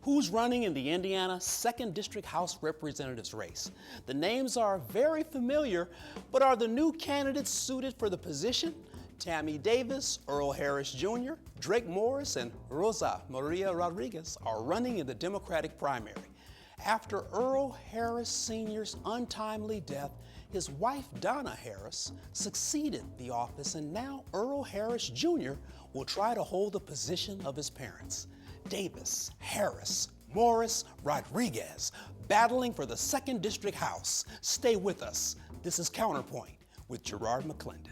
who's running in the Indiana 2nd District House Representatives race. The names are very familiar, but are the new candidates suited for the position? Tammy Davis, Earl Harris Jr., Drake Morris, and Rosa Maria Rodriguez are running in the Democratic primary. After Earl Harris Sr.'s untimely death, his wife Donna Harris succeeded the office, and now Earl Harris Jr. will try to hold the position of his parents. Davis, Harris, Morris, Rodriguez, battling for the 2nd District House. Stay with us. This is Counterpoint with Gerard McClendon.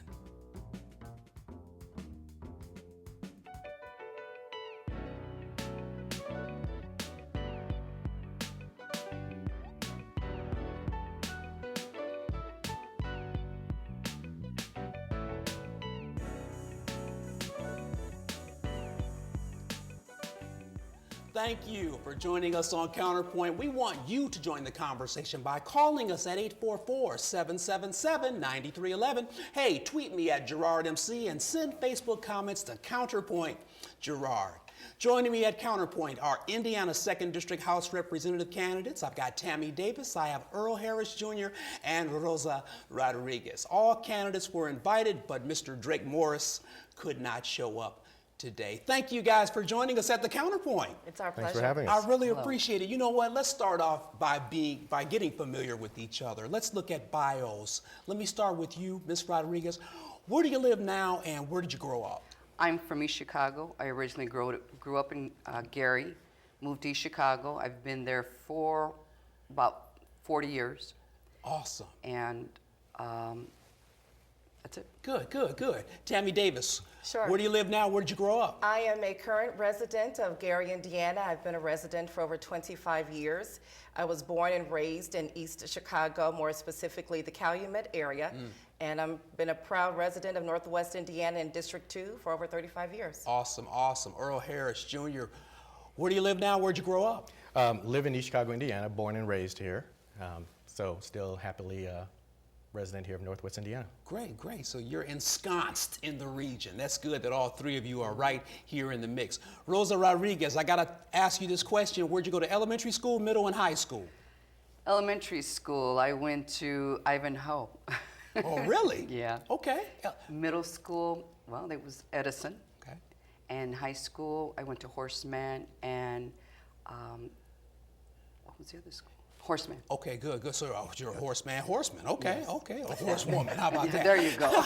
Thank you for joining us on Counterpoint. We want you to join the conversation by calling us at 844-777-9311. Hey, tweet me at GerardMC and send Facebook comments to Counterpoint Gerard. Joining me at Counterpoint are Indiana 2nd District House Representative candidates. I've got Tammy Davis, I have Earl Harris Jr., and Rosa Rodriguez. All candidates were invited, but Mr. Drake Morris could not show up today. Thank you guys for joining us at the Counterpoint. It's our pleasure. Thanks for having us. I really appreciate it. You know what? Let's start off by getting familiar with each other. Let's look at bios. Let me start with you, Ms. Rodriguez. Where do you live now, and where did you grow up? I'm from East Chicago. I originally grew up in Gary, moved to East Chicago. I've been there for about 40 years. Awesome. And that's it. Good. Tammy Davis. Sure. Where do you live now? Where did you grow up? I am a current resident of Gary, Indiana. I've been a resident for over 25 years. I was born and raised in East Chicago, more specifically the Calumet area. And I've been a proud resident of Northwest Indiana in District 2 for over 35 years. Awesome. Earl Harris Jr., where do you live now? Where'd you grow up? Live in East Chicago, Indiana, born and raised here. So still happily resident here of Northwest Indiana. Great. So you're ensconced in the region. That's good that all three of you are right here in the mix. Rosa Rodriguez, I gotta ask you this question. Where'd you go to elementary school, middle, and high school? Elementary school, I went to Ivanhoe. Oh, really? Yeah. Okay. Middle school, well, it was Edison. Okay. And high school, I went to Horseman and, what was the other school? Horseman. Okay, good. So you're a horseman. Okay, yes. Okay. A horsewoman. How about that? There you go.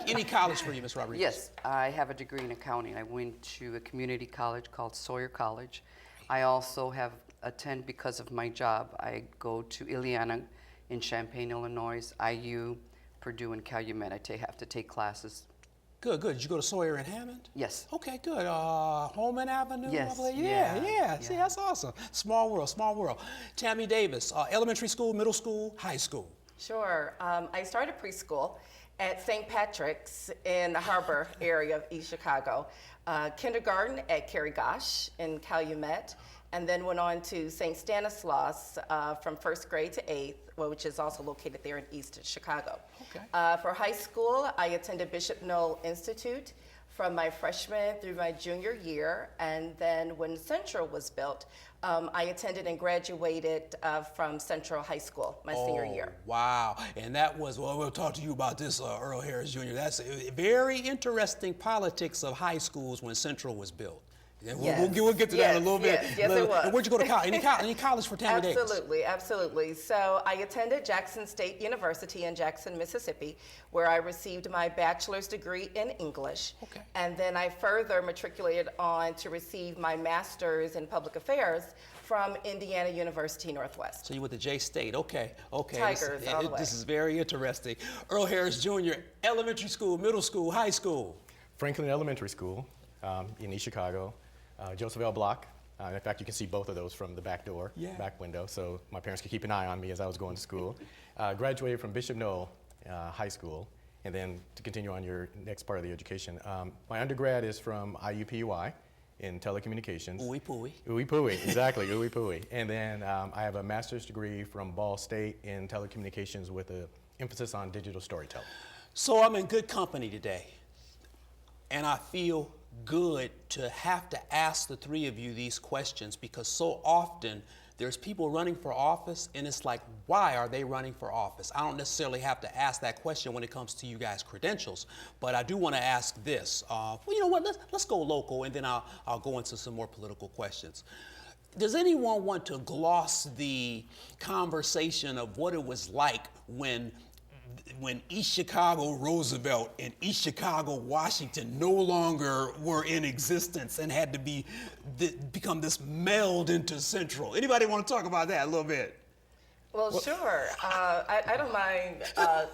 any college for you, Ms. Rodriguez? Yes, I have a degree in accounting. I went to a community college called Sawyer College. I also have attended, because of my job, I go to Ileana in Champaign, Illinois, IU, Purdue, and Calumet. I have to take classes. Good. Did you go to Sawyer and Hammond? Yes. Okay, good. Holman Avenue? Yes. Yeah. See, that's awesome. Small world. Tammy Davis, elementary school, middle school, high school. Sure. I started preschool at St. Patrick's in the Harbor area of East Chicago. Kindergarten at Carrie Gosh in Calumet, and then went on to St. Stanislaus from 1st grade to 8th, which is also located there in East Chicago. Okay. For high school, I attended Bishop Noel Institute from my freshman through my junior year, and then when Central was built, I attended and graduated from Central High School my senior year. Wow, and that was, well, we'll talk to you about this, Earl Harris Jr. That's a very interesting politics of high schools when Central was built. Yeah, we'll get to that in a little bit. Yes, it was. And where'd you go to college? Any college for Tammy Davis? Absolutely. So I attended Jackson State University in Jackson, Mississippi, where I received my bachelor's degree in English. Okay. And then I further matriculated on to receive my master's in public affairs from Indiana University Northwest. So you went to J State. Okay. Tigers all the way. This is very interesting. Earl Harris Jr., elementary school, middle school, high school. Franklin Elementary School in East Chicago. Joseph L. Block. In fact, you can see both of those from the back door, back window, so my parents could keep an eye on me as I was going to school. Graduated from Bishop Noel High School, and then to continue on your next part of the education. My undergrad is from IUPUI in telecommunications. Ooey pooey. Ooey pooey, exactly, ooey pooey. And then I have a master's degree from Ball State in telecommunications with an emphasis on digital storytelling. So I'm in good company today, and I feel good to have to ask the three of you these questions, because so often there's people running for office and it's like, why are they running for office? I don't necessarily have to ask that question when it comes to you guys' credentials, but I do want to ask this. Well, you know what, let's go local, and then I'll go into some more political questions. Does anyone want to gloss the conversation of what it was like when East Chicago Roosevelt and East Chicago Washington no longer were in existence and had to become this meld into Central? Anybody want to talk about that a little bit? Well, sure. I don't mind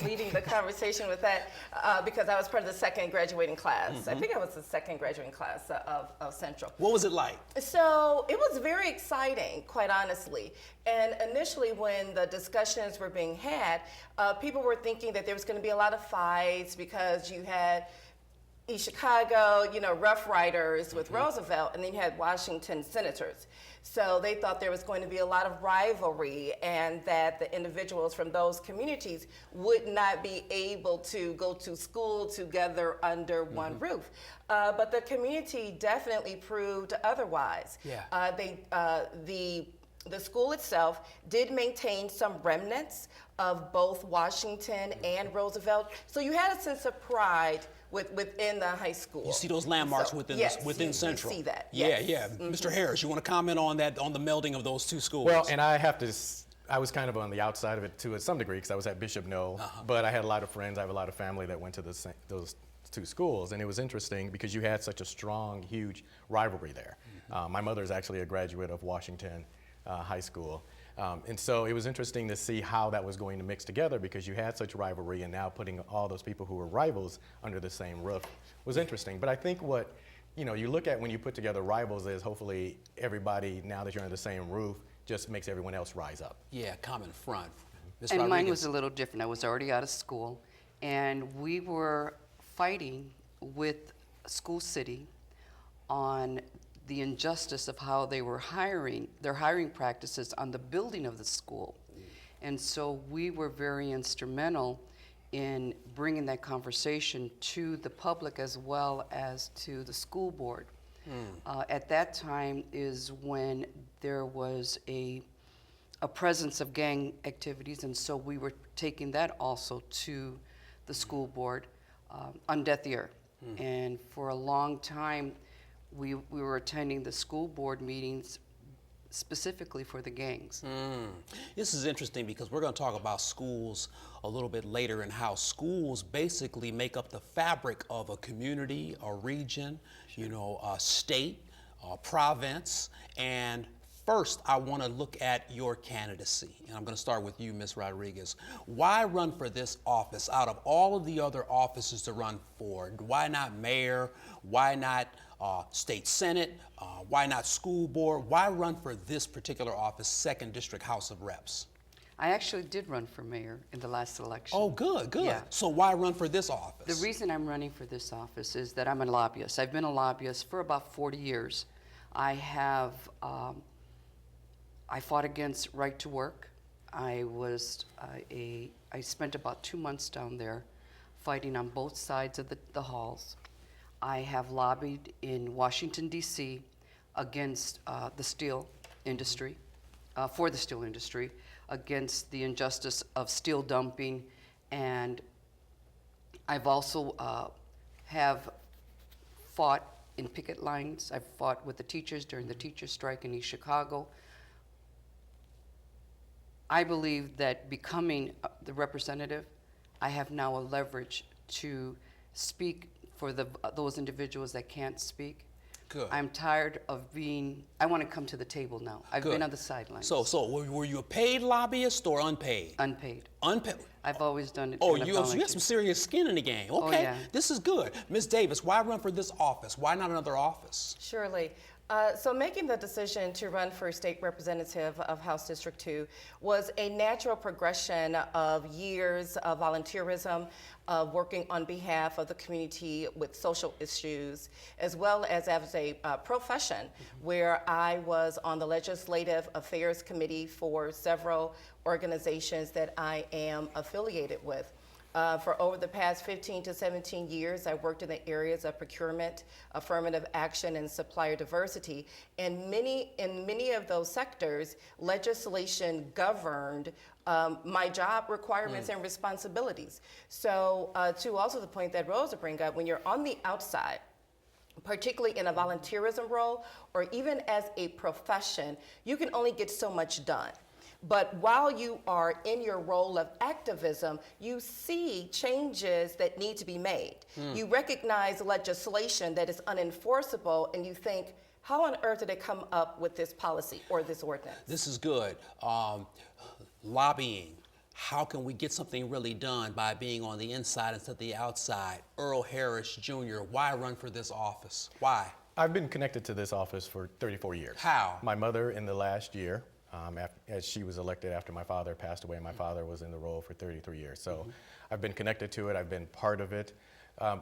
leading the conversation with that because I was part of the second graduating class. I think I was the second graduating class of Central. What was it like? So it was very exciting, quite honestly. And initially, when the discussions were being had, people were thinking that there was going to be a lot of fights because you had East Chicago, you know, Rough Riders with Roosevelt, and then you had Washington senators. So they thought there was going to be a lot of rivalry and that the individuals from those communities would not be able to go to school together under one roof. But the community definitely proved otherwise. Yeah. The school itself did maintain some remnants of both Washington and Roosevelt. So you had a sense of pride within the high school. You see those landmarks within Central. You see that. Yeah, yeah. Mr. Harris, you want to comment on that, on the melding of those two schools? Well, and I was kind of on the outside of it too, at some degree, because I was at Bishop Knoll, but I had a lot of friends, I have a lot of family that went to those two schools, and it was interesting because you had such a strong, huge rivalry there. My mother is actually a graduate of Washington High School. And so it was interesting to see how that was going to mix together, because you had such rivalry, and now putting all those people who were rivals under the same roof was interesting. But I think what you look at when you put together rivals is hopefully everybody, now that you're under the same roof, just makes everyone else rise up. Yeah, common front. Ms. And mine Rodriguez. was a little different. I was already out of school, and we were fighting with School City on the injustice of how they were their hiring practices on the building of the school. And so we were very instrumental in bringing that conversation to the public as well as to the school board. At that time is when there was a presence of gang activities, and so we were taking that also to the school board on deaf ear. And for a long time, we were attending the school board meetings specifically for the gangs. This is interesting because we're going to talk about schools a little bit later, and how schools basically make up the fabric of a community, a region, a state, a province. And first, I want to look at your candidacy. And I'm going to start with you, Ms. Rodriguez. Why run for this office out of all of the other offices to run for? Why not mayor? Why not state senate? Why not school board? Why run for this particular office, 2nd District House of Reps? I actually did run for mayor in the last election. Oh, good, good. Yeah. So why run for this office? The reason I'm running for this office is that I'm a lobbyist. I've been a lobbyist for about 40 years. I have, I fought against right to work. I spent about 2 months down there fighting on both sides of the halls. I have lobbied in Washington, D.C. against the steel industry, for the steel industry, against the injustice of steel dumping, and I've also have fought in picket lines. I've fought with the teachers during the teachers' strike in East Chicago. I believe that becoming the representative, I have now a leverage to speak for those individuals that can't speak. Good. I'm tired of I want to come to the table now. I've Good. been on the sidelines. So were you a paid lobbyist or unpaid? Unpaid. Unpaid. I've always done it. Oh, on a you volunteer. have some serious skin in the game. Okay, yeah. This is good. Ms. Davis, why run for this office? Why not another office? Surely. So making the decision to run for state representative of House District 2 was a natural progression of years of volunteerism, working on behalf of the community with social issues, as well as a profession where I was on the Legislative Affairs Committee for several organizations that I am affiliated with. For over the past 15 to 17 years, I worked in the areas of procurement, affirmative action, and supplier diversity. And in many of those sectors, legislation governed my job requirements and responsibilities. So to also the point that Rosa bring up, when you're on the outside, particularly in a volunteerism role or even as a profession, you can only get so much done. But while you are in your role of activism, you see changes that need to be made. You recognize legislation that is unenforceable, and you think, how on earth did they come up with this policy or this ordinance? This is good. Lobbying. How can we get something really done by being on the inside instead of the outside? Earl Harris Jr., why run for this office? Why? I've been connected to this office for 34 years. How? My mother in the last year, as she was elected after my father passed away. My father was in the role for 33 years. So I've been connected to it. I've been part of it.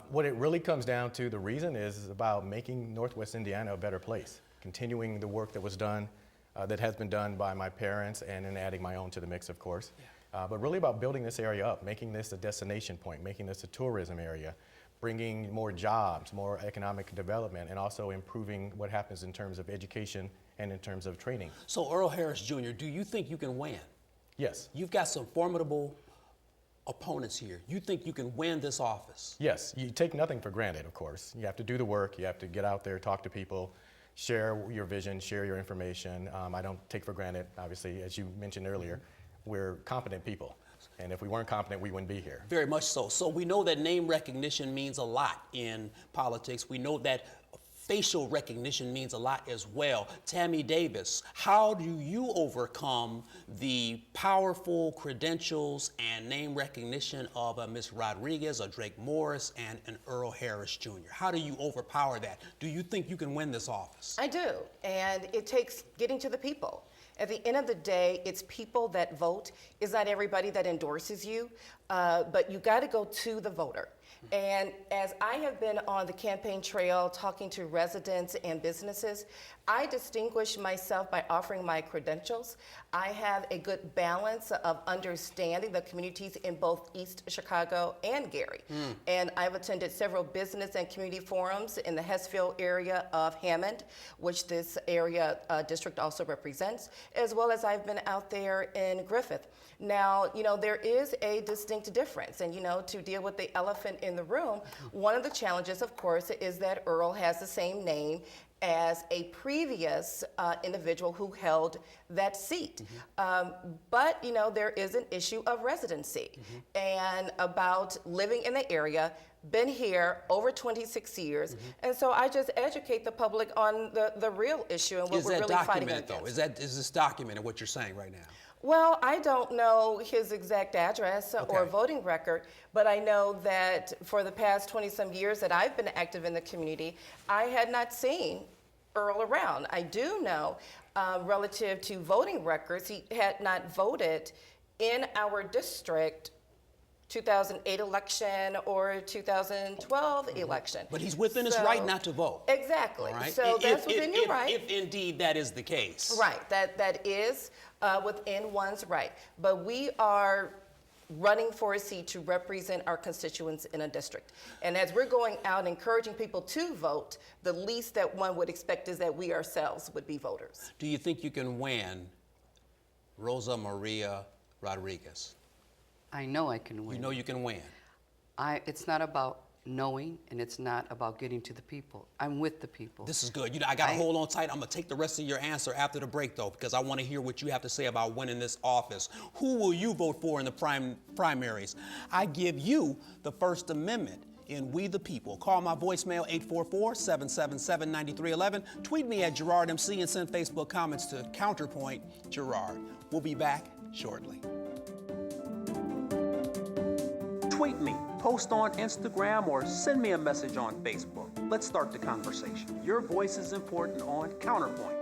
What it really comes down to, the reason is about making Northwest Indiana a better place, continuing the work that was done, that has been done by my parents, and then adding my own to the mix, of course. But really about building this area up, making this a destination point, making this a tourism area, bringing more jobs, more economic development, and also improving what happens in terms of education and in terms of training. So Earl Harris Jr., do you think you can win? Yes. You've got some formidable opponents here. You think you can win this office? Yes. You take nothing for granted, of course. You have to do the work. You have to get out there, talk to people, share your vision, share your information. I don't take for granted, obviously, as you mentioned earlier, we're competent people. And if we weren't competent, we wouldn't be here. Very much so. So we know that name recognition means a lot in politics. We know that facial recognition means a lot as well. Tammy Davis, how do you overcome the powerful credentials and name recognition of a Ms. Rodriguez, a Drake Morris, and an Earl Harris Jr.? How do you overpower that? Do you think you can win this office? I do, and it takes getting to the people. At the end of the day, it's people that vote. It's not everybody that endorses you, but you got to go to the voter. And as I have been on the campaign trail talking to residents and businesses, I distinguish myself by offering my credentials. I have a good balance of understanding the communities in both East Chicago and Gary. And I've attended several business and community forums in the Hessfield area of Hammond, which this area district also represents, as well as I've been out there in Griffith. Now, you know, there is a distinct difference, and, you know, to deal with the elephant in the room, one of the challenges, of course, is that Earl has the same name as a previous individual who held that seat. But, you know, there is an issue of residency and about living in the area, been here over 26 years, and so I just educate the public on the real issue and what we're really fighting against. Is this documented, what you're saying right now? Well, I don't know his exact address or voting record, but I know that for the past 20-some years that I've been active in the community, I had not seen Earl around. I do know, relative to voting records, he had not voted in our district 2008 election or 2012 election. But he's within his right not to vote. Exactly. Right? So that's within your right. If indeed that is the case. Right. That is within one's right. But we are running for a seat to represent our constituents in a district. And as we're going out encouraging people to vote, the least that one would expect is that we ourselves would be voters. Do you think you can win Rosa Maria Rodriguez? I know I can win. You know you can win. It's not about knowing, and it's not about getting to the people. I'm with the people. This is good. I got to hold on tight. I'm going to take the rest of your answer after the break, though, because I want to hear what you have to say about winning this office. Who will you vote for in the primaries? I give you the First Amendment in We the People. Call my voicemail, 844-777-9311. Tweet me at GerardMC and send Facebook comments to Counterpoint Gerard. We'll be back shortly. Tweet me, post on Instagram, or send me a message on Facebook. Let's start the conversation. Your voice is important on Counterpoint.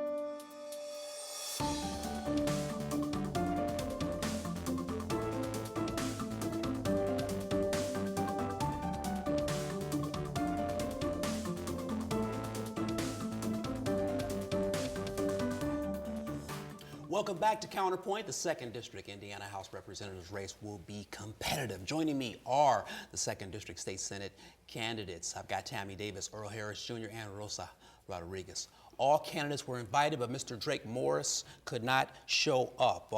Welcome back to Counterpoint. The 2nd District Indiana House Representatives race will be competitive. Joining me are the 2nd District State Senate candidates. I've got Tammy Davis, Earl Harris Jr., and Rosa Rodriguez. All candidates were invited, but Mr. Drake Morris could not show up,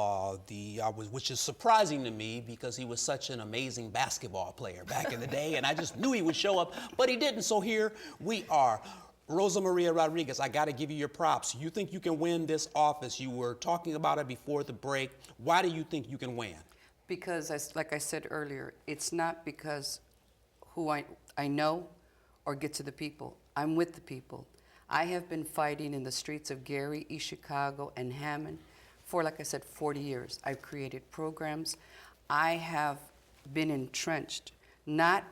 which is surprising to me because he was such an amazing basketball player back in the day, and I just knew he would show up, but he didn't. So here we are. Rosa Maria Rodriguez, I got to give you your props. You think you can win this office? You were talking about it before the break. Why do you think you can win? Because, like I said earlier, it's not because who I know or get to the people. I'm with the people. I have been fighting in the streets of Gary, East Chicago, and Hammond for, like I said, 40 years. I've created programs. I have been entrenched, not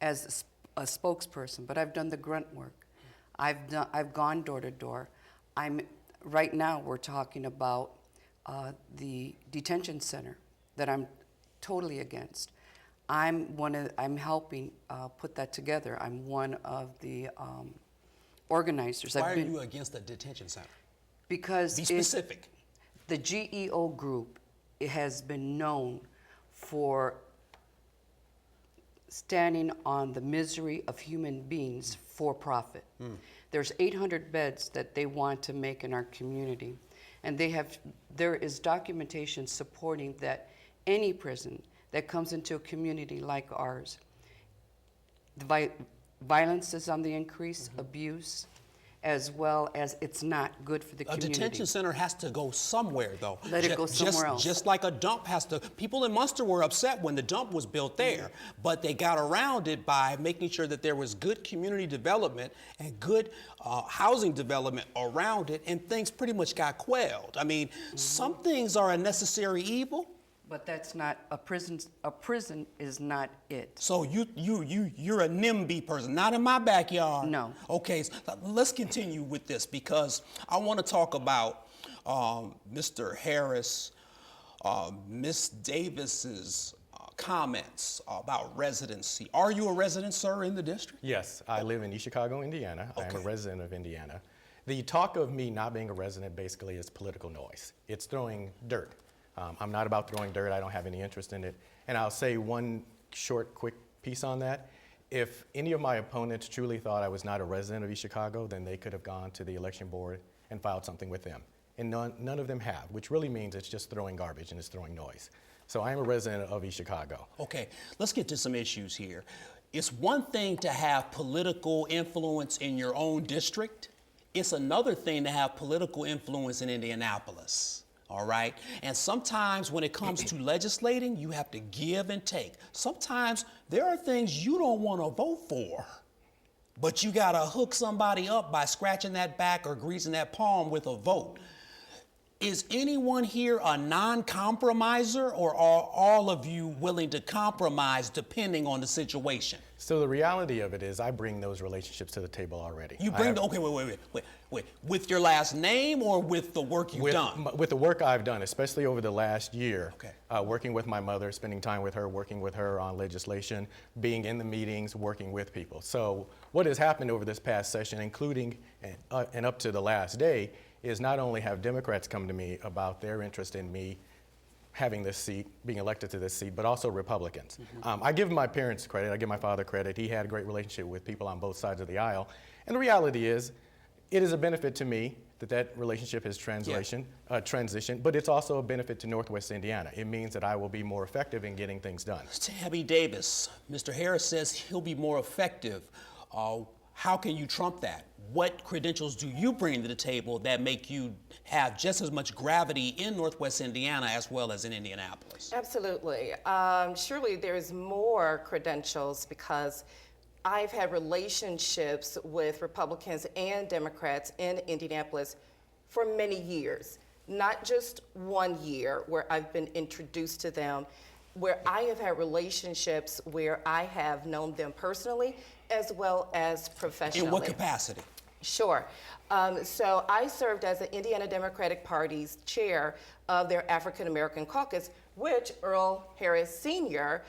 as a spokesperson, but I've done the grunt work. I've gone door to door. Right now we're talking about the detention center that I'm totally against. I'm helping put that together. I'm one of the organizers. Why are you against the detention center? Because be specific. The GEO group, it has been known for standing on the misery of human beings for profit. There's 800 beds that they want to make in our community, and there is documentation supporting that any prison that comes into a community like ours, the violence is on the increase, abuse, as well as it's not good for the community. A detention center has to go somewhere, though. Let it go somewhere else. Just like a dump has to. People in Munster were upset when the dump was built there, but they got around it by making sure that there was good community development and good housing development around it, and things pretty much got quelled. I mean, some things are a necessary evil. But that's not a prison. A prison is not it. So you're a NIMBY person, not in my backyard. No. Okay, so let's continue with this because I want to talk about Mr. Harris, Ms. Davis's comments about residency. Are you a resident, sir, in the district? Yes, I live in East Chicago, Indiana. I am a resident of Indiana. The talk of me not being a resident basically is political noise. It's throwing dirt. I'm not about throwing dirt. I don't have any interest in it. And I'll say one short, quick piece on that. If any of my opponents truly thought I was not a resident of East Chicago, then they could have gone to the election board and filed something with them. And none of them have, which really means it's just throwing garbage and it's throwing noise. So I am a resident of East Chicago. Okay, let's get to some issues here. It's one thing to have political influence in your own district. It's another thing to have political influence in Indianapolis. All right? And sometimes when it comes to legislating, you have to give and take. Sometimes there are things you don't want to vote for, but you got to hook somebody up by scratching that back or greasing that palm with a vote. Is anyone here a non-compromiser, or are all of you willing to compromise depending on the situation? So the reality of it is I bring those relationships to the table already. You bring okay, wait. With your last name or with the work you've done? With the work I've done, especially over the last year, okay. Working with my mother, spending time with her, working with her on legislation, being in the meetings, working with people. So what has happened over this past session, including and up to the last day, is not only have Democrats come to me about their interest in me having this seat, being elected to this seat, but also Republicans. I give my parents credit, I give my father credit. He had a great relationship with people on both sides of the aisle. And the reality is, it is a benefit to me that relationship has transitioned, but it's also a benefit to Northwest Indiana. It means that I will be more effective in getting things done. Tammy Davis, Mr. Harris says he'll be more effective. How can you trump that? What credentials do you bring to the table that make you have just as much gravity in Northwest Indiana as well as in Indianapolis? Absolutely. Surely there's more credentials because I've had relationships with Republicans and Democrats in Indianapolis for many years, not just 1 year where I've been introduced to them, where I have had relationships where I have known them personally as well as professionally. In what capacity? Sure. So I served as the Indiana Democratic Party's chair of their African American caucus, which Earl Harris Sr.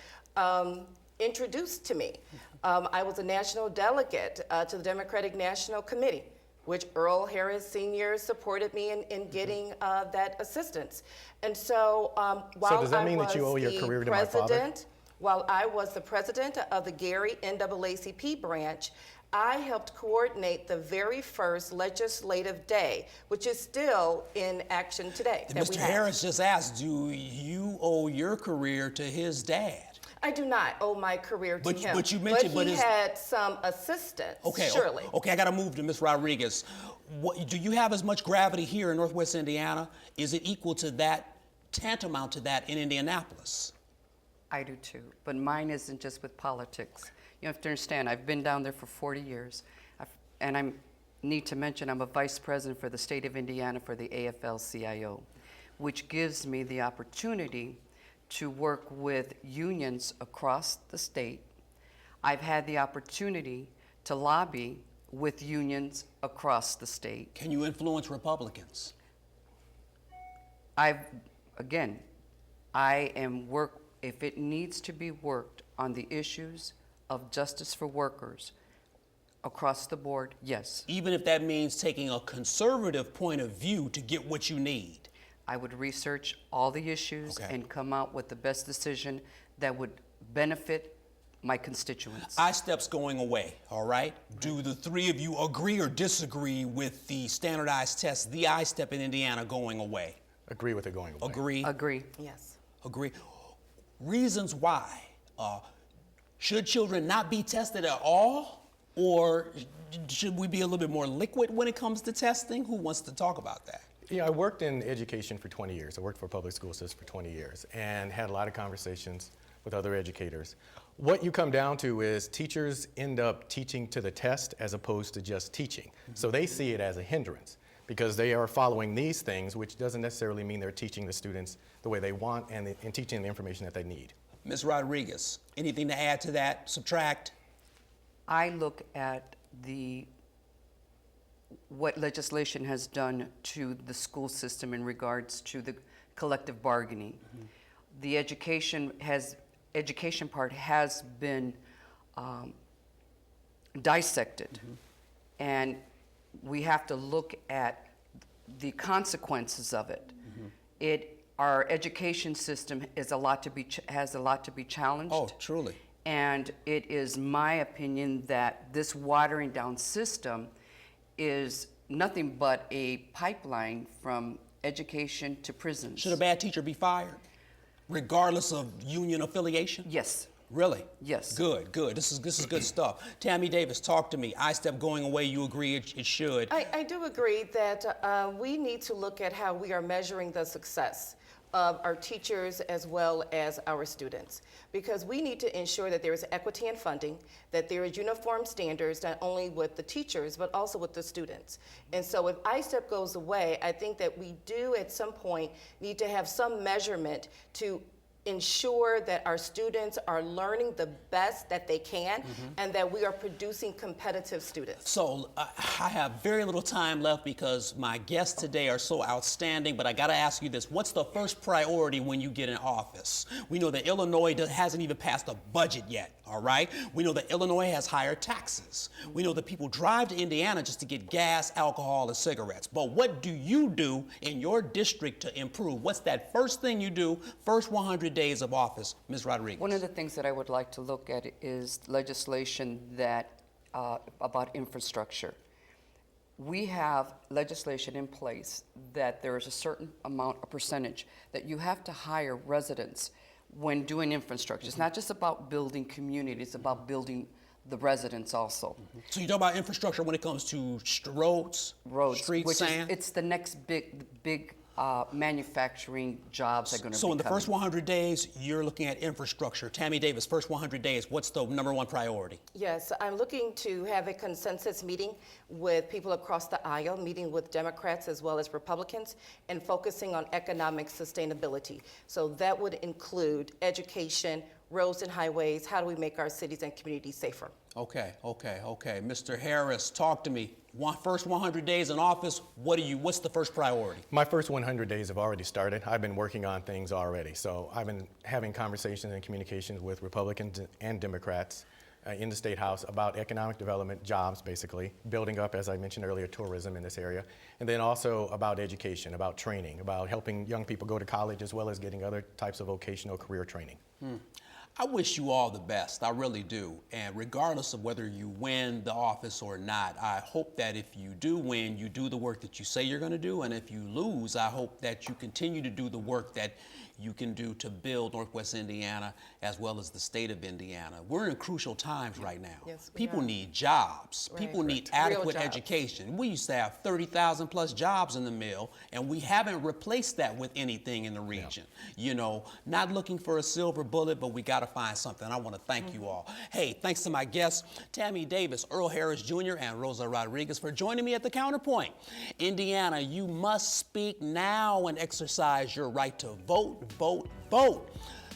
Introduced to me. I was a national delegate to the Democratic National Committee, which Earl Harris Sr. supported me in getting that assistance. And so while does that I mean was that you owe your the career to my father? president, while I was the president of the Gary NAACP branch, I helped coordinate the very first legislative day, which is still in action today. Mr. Harris just asked, do you owe your career to his dad? I do not owe my career to him. But you mentioned, he had some assistance, surely. Okay, I got to move to Ms. Rodriguez. Do you have as much gravity here in Northwest Indiana? Is it equal to that, tantamount to that in Indianapolis? I do too, but mine isn't just with politics. You have to understand, I've been down there for 40 years, and I need to mention I'm a vice president for the state of Indiana for the AFL-CIO, which gives me the opportunity to work with unions across the state. I've had the opportunity to lobby with unions across the state. Can you influence Republicans? I am if it needs to be worked on the issues of justice for workers across the board, yes. Even if that means taking a conservative point of view to get what you need? I would research all the issues and come out with the best decision that would benefit my constituents. I-STEP's going away, all right? Do the three of you agree or disagree with the standardized test, the I-STEP in Indiana going away? Agree with it going away. Agree? Agree. Yes. Agree. Reasons why. Should children not be tested at all? Or should we be a little bit more liquid when it comes to testing? Who wants to talk about that? Yeah, I worked in education for 20 years. I worked for a public school system for 20 years and had a lot of conversations with other educators. What you come down to is teachers end up teaching to the test as opposed to just teaching. So they see it as a hindrance because they are following these things, which doesn't necessarily mean they're teaching the students the way they want and teaching the information that they need. Ms. Rodriguez, anything to add to that, subtract? I look at what legislation has done to the school system in regards to the collective bargaining. Mm-hmm. The education part has been dissected, mm-hmm. and we have to look at the consequences of it. Mm-hmm. Our education system has a lot to be challenged. Oh, truly. And it is my opinion that this watering down system is nothing but a pipeline from education to prisons. Should a bad teacher be fired, regardless of union affiliation? Yes. Really? Yes. Good, good. This is good stuff. Tammy Davis, talk to me. I-STEP going away, you agree it should. I do agree that we need to look at how we are measuring the success of our teachers as well as our students, because we need to ensure that there is equity in funding, that there is uniform standards not only with the teachers but also with the students. And so if I-STEP goes away, I think that we do at some point need to have some measurement to ensure that our students are learning the best that they can, mm-hmm. and that we are producing competitive students. So I have very little time left because my guests today are so outstanding, but I gotta ask you this. What's the first priority when you get in office? We know that Illinois hasn't even passed a budget yet, all right? We know that Illinois has higher taxes. We know that people drive to Indiana just to get gas, alcohol, and cigarettes. But what do you do in your district to improve? What's that first thing you do, first 100 days of office, Ms. Rodriguez? One of the things that I would like to look at is legislation that about infrastructure. We have legislation in place that there is a certain amount, a percentage, that you have to hire residents when doing infrastructure. It's not just about building communities, it's about building the residents also. So you talk about infrastructure when it comes to roads, streets, sand? It's the next big manufacturing jobs are going to be So in the coming. first 100 days, you're looking at infrastructure. Tammy Davis, first 100 days, what's the number one priority? Yes, I'm looking to have a consensus meeting with people across the aisle, meeting with Democrats as well as Republicans, and focusing on economic sustainability. So that would include education, roads and highways, how do we make our cities and communities safer? Okay. Mr. Harris, talk to me. First 100 days in office, what's the first priority? My first 100 days have already started. I've been working on things already. So I've been having conversations and communications with Republicans and Democrats in the State House about economic development, jobs basically, building up, as I mentioned earlier, tourism in this area, and then also about education, about training, about helping young people go to college as well as getting other types of vocational career training. I wish you all the best, I really do. And regardless of whether you win the office or not, I hope that if you do win, you do the work that you say you're going to do. And if you lose, I hope that you continue to do the work that you can do to build Northwest Indiana as well as the state of Indiana. We're in crucial times right now. Yes, we People are. need jobs. Right. People need Real adequate jobs. education. We used to have 30,000 plus jobs in the mill, and we haven't replaced that with anything in the region. You know, not looking for a silver bullet, but we got to find something. I want to thank you all. Hey, thanks to my guests, Tammy Davis, Earl Harris Jr., and Rosa Rodriguez for joining me at the Counterpoint. Indiana, you must speak now and exercise your right to vote, vote, vote.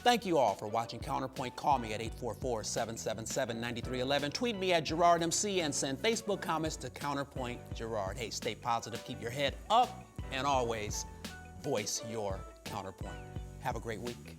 Thank you all for watching Counterpoint. Call me at 844-777-9311. Tweet me at GerardMC and send Facebook comments to Counterpoint Gerard. Hey, stay positive, keep your head up, and always voice your counterpoint. Have a great week.